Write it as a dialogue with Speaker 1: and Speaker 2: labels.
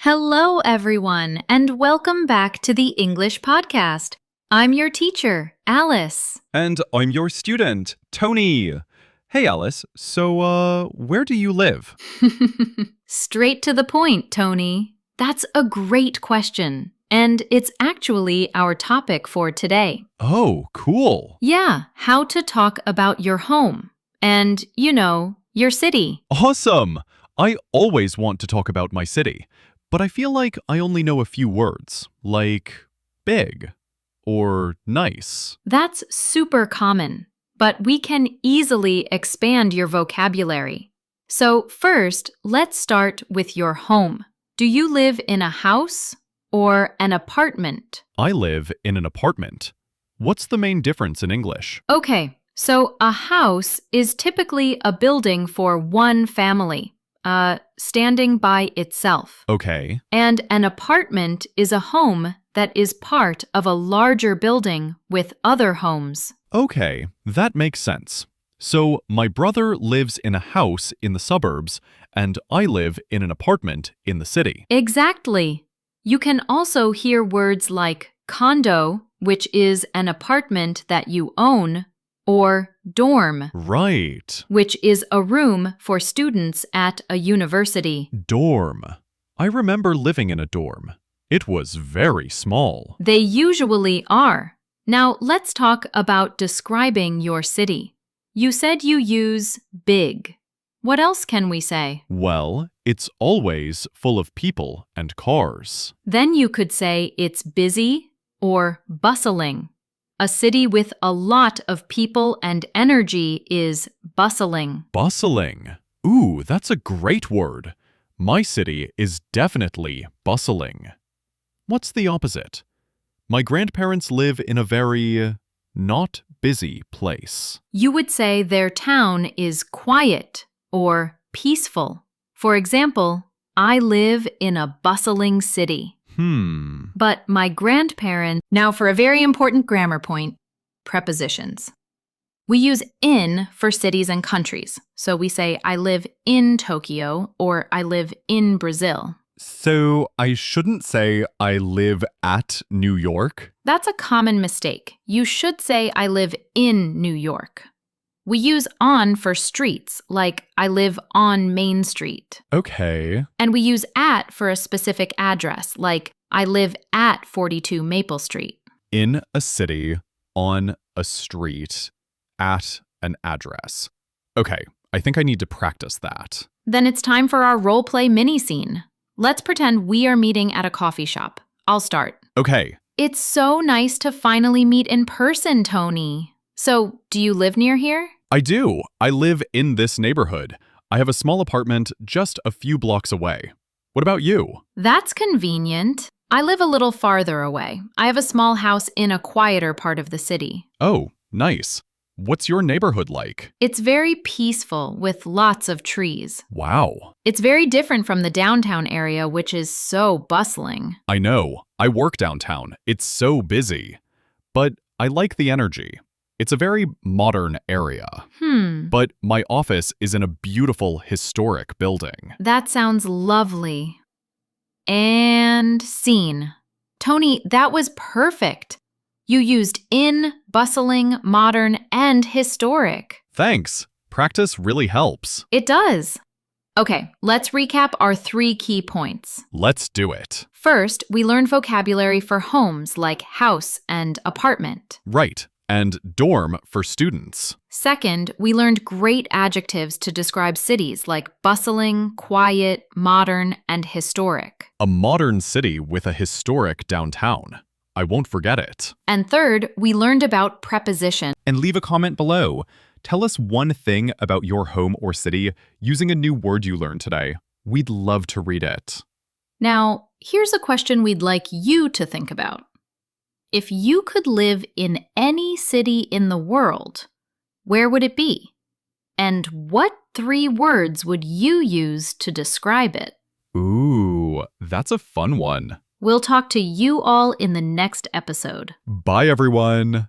Speaker 1: Hello, everyone, and welcome back to the English podcast. I'm your teacher, Alice.
Speaker 2: And I'm your student, Tony. Hey, Alice, so, where do you live?
Speaker 1: Straight to the point, Tony. That's a great question, and it's actually our topic for today.
Speaker 2: Oh, cool.
Speaker 1: Yeah, how to talk about your home and, your city.
Speaker 2: Awesome. I always want to talk about my city, but I feel like I only know a few words, like big or nice.
Speaker 1: That's super common, but we can easily expand your vocabulary. So first, let's start with your home. Do you live in a house or an apartment?
Speaker 2: I live in an apartment. What's the main difference in English?
Speaker 1: Okay, so a house is typically a building for one family, standing by itself.
Speaker 2: Okay.
Speaker 1: And an apartment is a home that is part of a larger building with other homes.
Speaker 2: Okay, that makes sense. So, my brother lives in a house in the suburbs, and I live in an apartment in the city.
Speaker 1: Exactly. You can also hear words like condo, which is an apartment that you own, or dorm,
Speaker 2: Right.
Speaker 1: which is a room for students at a university.
Speaker 2: Dorm. I remember living in a dorm. It was very small.
Speaker 1: They usually are. Now, let's talk about describing your city. You said you use big. What else can we say?
Speaker 2: Well, it's always full of people and cars.
Speaker 1: Then you could say it's busy or bustling. A city with a lot of people and energy is bustling.
Speaker 2: Bustling. Ooh, that's a great word. My city is definitely bustling. What's the opposite? My grandparents live in a very not busy place.
Speaker 1: You would say their town is quiet or peaceful. For example, I live in a bustling city. But my grandparents... Now for a very important grammar point, prepositions. We use in for cities and countries. So we say, I live in Tokyo or I live in Brazil.
Speaker 2: So I shouldn't say I live at New York?
Speaker 1: That's a common mistake. You should say, I live in New York. We use on for streets, like I live on Main Street.
Speaker 2: Okay.
Speaker 1: And we use at for a specific address, like I live at 42 Maple Street.
Speaker 2: In a city, on a street, at an address. Okay, I think I need to practice that.
Speaker 1: Then it's time for our role play mini scene. Let's pretend we are meeting at a coffee shop. I'll start.
Speaker 2: Okay.
Speaker 1: It's so nice to finally meet in person, Tony. So, do you live near here?
Speaker 2: I do. I live in this neighborhood. I have a small apartment just a few blocks away. What about you?
Speaker 1: That's convenient. I live a little farther away. I have a small house in a quieter part of the city.
Speaker 2: Oh, nice. What's your neighborhood like?
Speaker 1: It's very peaceful with lots of trees.
Speaker 2: Wow.
Speaker 1: It's very different from the downtown area, which is so bustling.
Speaker 2: I know. I work downtown. It's so busy. But I like the energy. It's a very modern area. But my office is in a beautiful historic building.
Speaker 1: That sounds lovely. And scene. Tony, that was perfect. You used in, bustling, modern, and historic.
Speaker 2: Thanks. Practice really helps.
Speaker 1: It does. Okay, let's recap our 3 key points.
Speaker 2: Let's do it.
Speaker 1: First, we learned vocabulary for homes like house and apartment.
Speaker 2: Right. And dorm for students.
Speaker 1: Second, we learned great adjectives to describe cities like bustling, quiet, modern, and historic.
Speaker 2: A modern city with a historic downtown. I won't forget it.
Speaker 1: And third, we learned about preposition.
Speaker 2: And leave a comment below. Tell us one thing about your home or city using a new word you learned today. We'd love to read it.
Speaker 1: Now, here's a question we'd like you to think about. If you could live in any city in the world, where would it be? And what 3 words would you use to describe it?
Speaker 2: Ooh, that's a fun one.
Speaker 1: We'll talk to you all in the next episode.
Speaker 2: Bye, everyone.